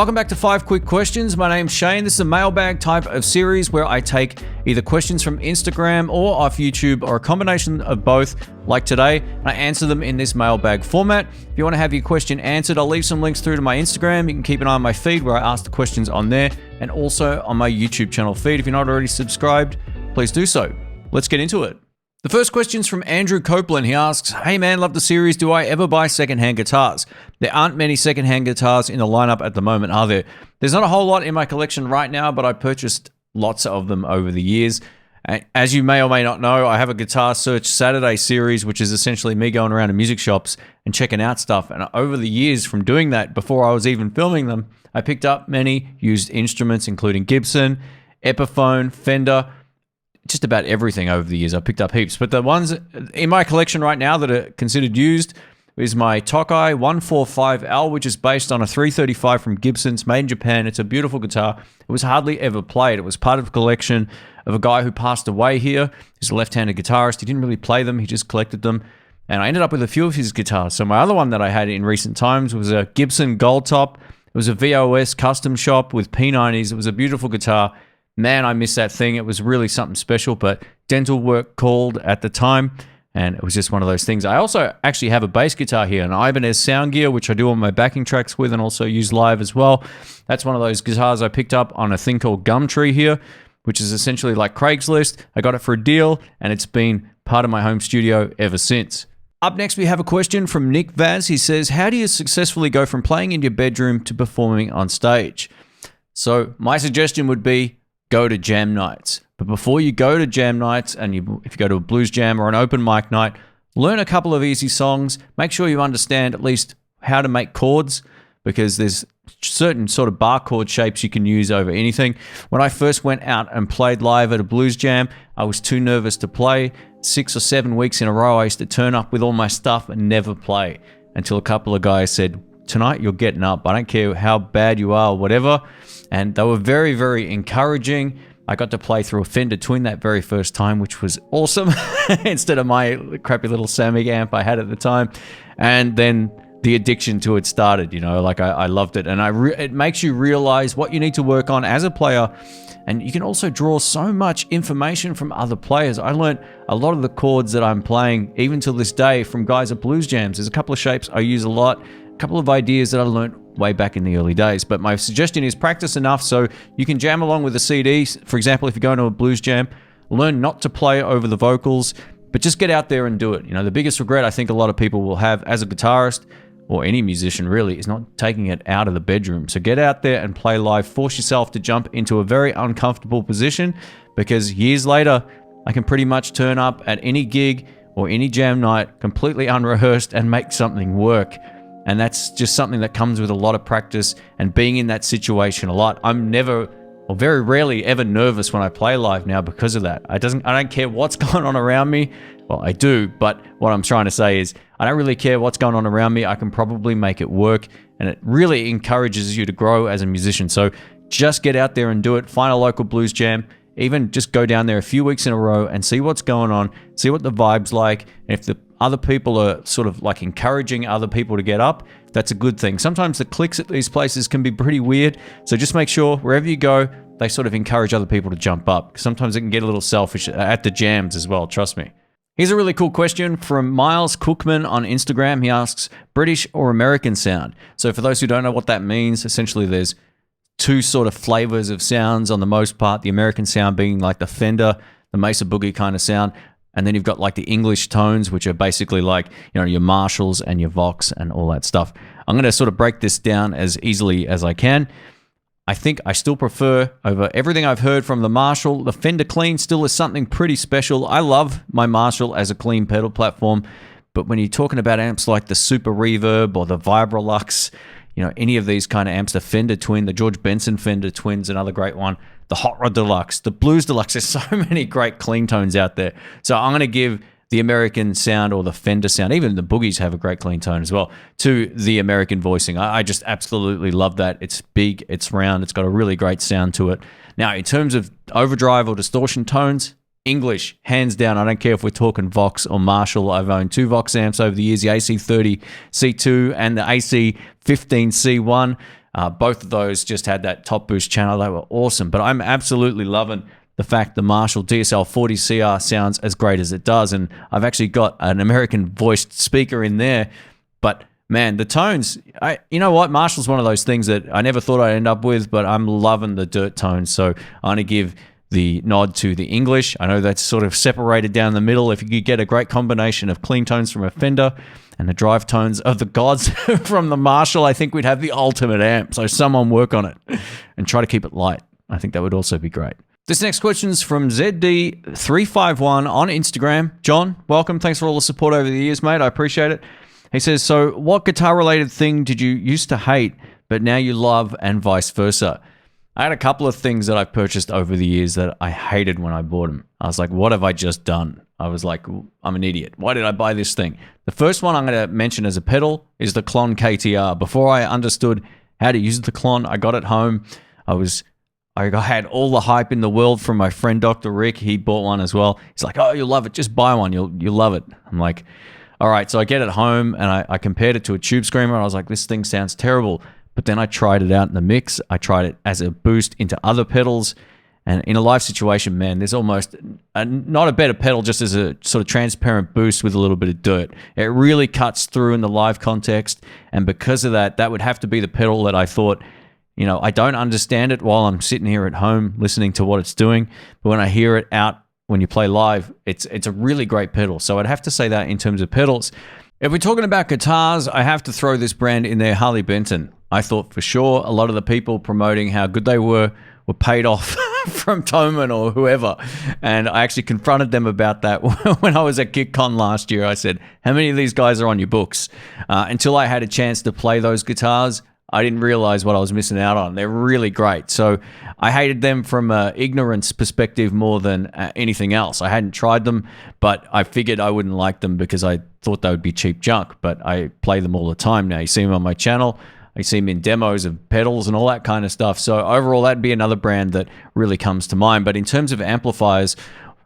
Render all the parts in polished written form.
Welcome back to 5 Quick Questions. My name's Shane. This is a mailbag type of series where I take either questions from Instagram or off YouTube or a combination of both, like today, and I answer them in this mailbag format. If you want to have your question answered, I'll leave some links through to my Instagram. You can keep an eye on my feed where I ask the questions on there, and also on my YouTube channel feed. If you're not already subscribed, please do so. Let's get into it. The first question's from Andrew Copeland. He asks, "Hey man, love the series. Do I ever buy secondhand guitars? There aren't many secondhand guitars in the lineup at the moment, are there? There's not a whole lot in my collection right now, but I purchased lots of them over the years. As you may or may not know, I have a Guitar Search Saturday series, which is essentially me going around to music shops and checking out stuff. And over the years from doing that, before I was even filming them, I picked up many used instruments, including Gibson, Epiphone, Fender, just about everything over the years. I picked up heaps. But the ones in my collection right now that are considered used is my Tokai 145L, which is based on a 335 from Gibson's, made in Japan. It's a beautiful guitar. It was hardly ever played. It was part of a collection of a guy who passed away here. He's a left-handed guitarist. He didn't really play them. He just collected them. And I ended up with a few of his guitars. So my other one that I had in recent times was a Gibson Gold Top. It was a VOS custom shop with P90s. It was a beautiful guitar. Man, I miss that thing. It was really something special, but dental work called at the time, and it was just one of those things. I also actually have a bass guitar here, an Ibanez Sound Gear, which I do all my backing tracks with and also use live as well. That's one of those guitars I picked up on a thing called Gumtree here, which is essentially like Craigslist. I got it for a deal, and it's been part of my home studio ever since. Up next, we have a question from Nick Vaz. He says, "How do you successfully go from playing in your bedroom to performing on stage?" So my suggestion would be go to jam nights. But before you go to jam nights, and if you go to a blues jam or an open mic night, learn a couple of easy songs. Make sure you understand at least how to make chords, because there's certain sort of bar chord shapes you can use over anything. When I first went out and played live at a blues jam, I was too nervous to play. 6 or 7 weeks in a row, I used to turn up with all my stuff and never play, until a couple of guys said, "Tonight you're getting up. I don't care how bad you are or whatever." And they were very, very encouraging. I got to play through a Fender Twin that very first time, which was awesome, instead of my crappy little Samig amp I had at the time. And then the addiction to it started, like I loved it. And it makes you realize what you need to work on as a player. And you can also draw so much information from other players. I learned a lot of the chords that I'm playing, even till this day, from guys at blues jams. There's a couple of shapes I use a lot, a couple of ideas that I learned way back in the early days. But my suggestion is practice enough so you can jam along with the CD. For example, if you're going to a blues jam, learn not to play over the vocals, but just get out there and do it. The biggest regret I think a lot of people will have as a guitarist, or any musician really, is not taking it out of the bedroom. So get out there and play live. Force yourself to jump into a very uncomfortable position, because years later, I can pretty much turn up at any gig or any jam night completely unrehearsed and make something work. And that's just something that comes with a lot of practice and being in that situation a lot. I'm never, or very rarely ever, nervous when I play live now because of that. I don't care what's going on around me. Well, I do, but what I'm trying to say is I don't really care what's going on around me. I can probably make it work, and it really encourages you to grow as a musician. So just get out there and do it. Find a local blues jam. Even just go down there a few weeks in a row and see what's going on, see what the vibe's like. And if the other people are sort of like encouraging other people to get up, that's a good thing. Sometimes the clicks at these places can be pretty weird. So just make sure wherever you go, they sort of encourage other people to jump up. Sometimes it can get a little selfish at the jams as well, trust me. Here's a really cool question from Miles Cookman on Instagram. He asks, British or American sound? So for those who don't know what that means, essentially there's two sort of flavors of sounds on the most part. The American sound being like the Fender, the Mesa Boogie kind of sound. And then you've got like the English tones, which are basically like, your Marshalls and your Vox and all that stuff. I'm going to sort of break this down as easily as I can. I think I still prefer, over everything I've heard from the Marshall, the Fender Clean still is something pretty special. I love my Marshall as a clean pedal platform, but when you're talking about amps like the Super Reverb or the Vibrolux, any of these kind of amps, the Fender Twin, the George Benson Fender Twin's another great one, the Hot Rod Deluxe, the Blues Deluxe, there's so many great clean tones out there. So I'm going to give the American sound, or the Fender sound, even the Boogies have a great clean tone as well, to the American voicing. I just absolutely love that. It's big, it's round, it's got a really great sound to it. Now, in terms of overdrive or distortion tones, English, hands down. I don't care if we're talking Vox or Marshall. I've owned two Vox amps over the years, the AC30 C2 and the AC15 C1. Both of those just had that top boost channel. They were awesome. But I'm absolutely loving the fact the Marshall DSL-40 CR sounds as great as it does. And I've actually got an American voiced speaker in there. But man, the tones, you know what? Marshall's one of those things that I never thought I'd end up with, but I'm loving the dirt tones. So I'm going to give the nod to the English. I know that's sort of separated down the middle. If you could get a great combination of clean tones from a Fender and the drive tones of the gods from the Marshall, I think we'd have the ultimate amp. So someone work on it and try to keep it light. I think that would also be great. This next question is from ZD351 on Instagram. John, welcome. Thanks for all the support over the years, mate. I appreciate it. He says, so what guitar-related thing did you used to hate, but now you love, and vice versa? I had a couple of things that I've purchased over the years that I hated when I bought them. I was like, what have I just done? I was like, I'm an idiot. Why did I buy this thing? The first one I'm going to mention as a pedal is the Klon KTR. Before I understood how to use the Klon, I got it home. I had all the hype in the world from my friend Dr. Rick. He bought one as well. He's like, oh, you'll love it. Just buy one. You'll love it. I'm like, all right. So I get it home and I compared it to a Tube Screamer. I was like, this thing sounds terrible. But then I tried it out in the mix. I tried it as a boost into other pedals. And in a live situation, man, there's almost not a better pedal, just as a sort of transparent boost with a little bit of dirt. It really cuts through in the live context. And because of that, that would have to be the pedal that I thought, you know, I don't understand it while I'm sitting here at home listening to what it's doing. But when I hear it out when you play live, it's a really great pedal. So I'd have to say that in terms of pedals. If we're talking about guitars, I have to throw this brand in there, Harley Benton. I thought for sure a lot of the people promoting how good they were paid off from Toman or whoever. And I actually confronted them about that when I was at KickCon last year. I said, how many of these guys are on your books? Until I had a chance to play those guitars, I didn't realize what I was missing out on. They're really great. So I hated them from an ignorance perspective more than anything else. I hadn't tried them, but I figured I wouldn't like them because I thought they would be cheap junk. But I play them all the time now. You see them on my channel. I see them in demos of pedals and all that kind of stuff. So overall, that'd be another brand that really comes to mind. But in terms of amplifiers,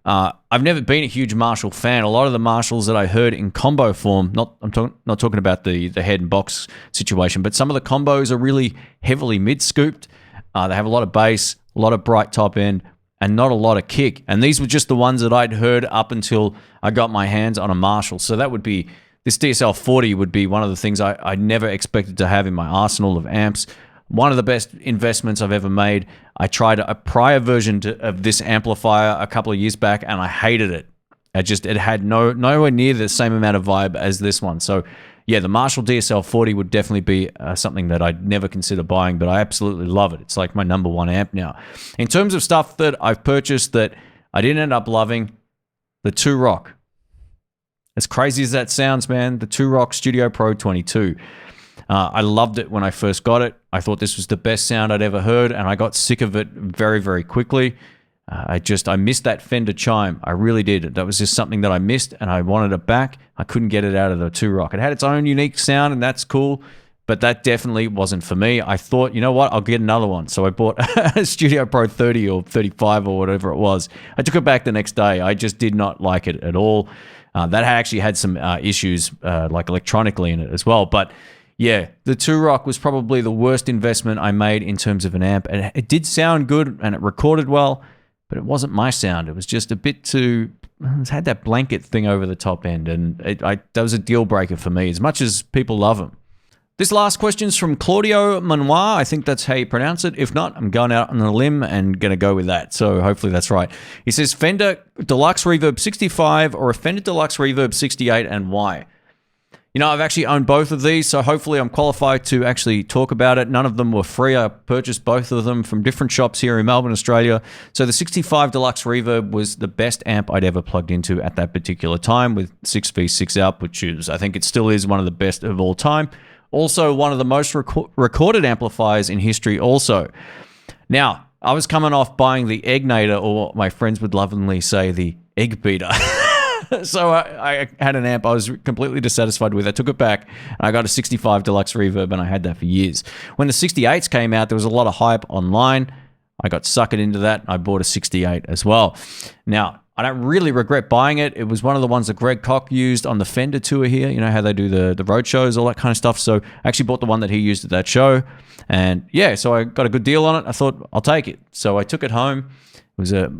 I've never been a huge Marshall fan. A lot of the Marshalls that I heard in combo form, I'm not talking about the head and box situation, but some of the combos are really heavily mid-scooped. They have a lot of bass, a lot of bright top end, and not a lot of kick. And these were just the ones that I'd heard up until I got my hands on a Marshall. So that would be, this DSL-40 would be one of the things I never expected to have in my arsenal of amps. One of the best investments I've ever made. I tried a prior version of this amplifier a couple of years back, and I hated it. It had nowhere near the same amount of vibe as this one. So, yeah, the Marshall DSL-40 would definitely be something that I'd never consider buying, but I absolutely love it. It's like my number one amp now. In terms of stuff that I've purchased that I didn't end up loving, the 2-Rock. As crazy as that sounds, man, the 2-Rock Studio Pro 22. I loved it when I first got it. I thought this was the best sound I'd ever heard, and I got sick of it very, very quickly. I missed that Fender chime. I really did. That was just something that I missed, and I wanted it back. I couldn't get it out of the 2-Rock. It had its own unique sound, and that's cool, but that definitely wasn't for me. I thought, you know what, I'll get another one. So I bought a Studio Pro 30 or 35 or whatever it was. I took it back the next day. I just did not like it at all. That actually had some issues like electronically in it as well, but yeah, the 2-Rock was probably the worst investment I made in terms of an amp. And it did sound good and it recorded well, but it wasn't my sound. It was just a bit too... It had that blanket thing over the top end, and that was a deal breaker for me, as much as people love them. This last question is from Claudio Manoir. I think that's how you pronounce it. If not, I'm going out on a limb and going to go with that. So hopefully that's right. He says, Fender Deluxe Reverb 65 or a Fender Deluxe Reverb 68, and why? You know, I've actually owned both of these, so hopefully I'm qualified to actually talk about it. None of them were free. I purchased both of them from different shops here in Melbourne, Australia. So the 65 Deluxe Reverb was the best amp I'd ever plugged into at that particular time with 6V6 out, which is, I think it still is one of the best of all time. Also, one of the most recorded amplifiers in history also. Now, I was coming off buying the Eggnator, or what my friends would lovingly say, the Egg Beater. So I had an amp I was completely dissatisfied with. I took it back, and I got a 65 Deluxe Reverb, and I had that for years. When the 68s came out, there was a lot of hype online. I got suckered into that. I bought a 68 as well. Now, I don't really regret buying it. It was one of the ones that Greg Koch used on the Fender tour here. You know how they do the road shows, all that kind of stuff. So I actually bought the one that he used at that show. And yeah, so I got a good deal on it. I thought, I'll take it. So I took it home. It was a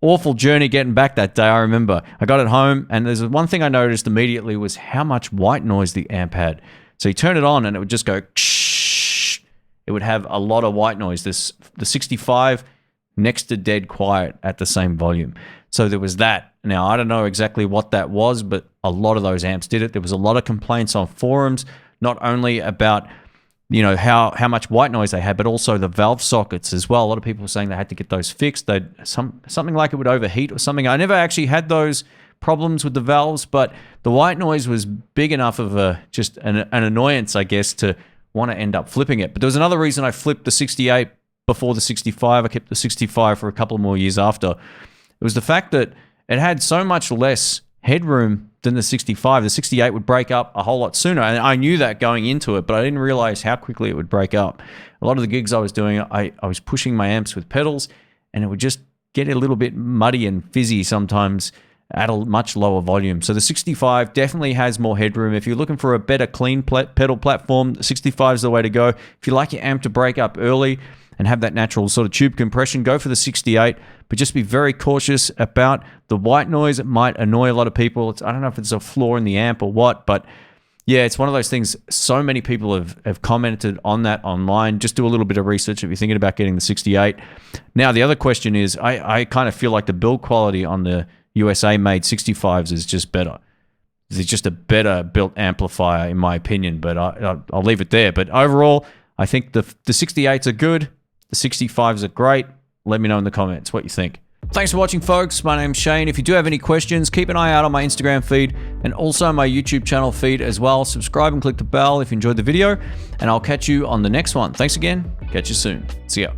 awful journey getting back that day, I remember. I got it home, and there's one thing I noticed immediately was how much white noise the amp had. So you turn it on, and it would just go, shh. It would have a lot of white noise. The 65 next to dead quiet at the same volume. So there was that. Now, I don't know exactly what that was, but a lot of those amps did it. There was a lot of complaints on forums, not only about, you know, how much white noise they had, but also the valve sockets as well. A lot of people were saying they had to get those fixed. Something like it would overheat or something. I never actually had those problems with the valves, but the white noise was big enough of just an annoyance, I guess, to want to end up flipping it. But there was another reason I flipped the 68 before the 65. I kept the 65 for a couple more years after. It was the fact that it had so much less headroom than the 65. The 68 would break up a whole lot sooner, and I knew that going into it, but I didn't realize how quickly it would break up. A lot of the gigs I was doing, I was pushing my amps with pedals, and it would just get a little bit muddy and fizzy sometimes at a much lower volume. So the 65 definitely has more headroom. If you're looking for a better clean pedal platform, the 65 is the way to go. If you like your amp to break up early and have that natural sort of tube compression, go for the 68, but just be very cautious about the white noise. It might annoy a lot of people. I don't know if it's a flaw in the amp or what, but yeah, it's one of those things. So many people have commented on that online. Just do a little bit of research if you're thinking about getting the 68. Now, the other question is, I kind of feel like the build quality on the USA-made 65s is just better. It's just a better built amplifier, in my opinion, but I'll leave it there. But overall, I think the 68s are good. The 65s are great. Let me know in the comments what you think. Thanks for watching, folks. My name's Shane. If you do have any questions, keep an eye out on my Instagram feed and also my YouTube channel feed as well. Subscribe and click the bell if you enjoyed the video, and I'll catch you on the next one. Thanks again. Catch you soon. See ya.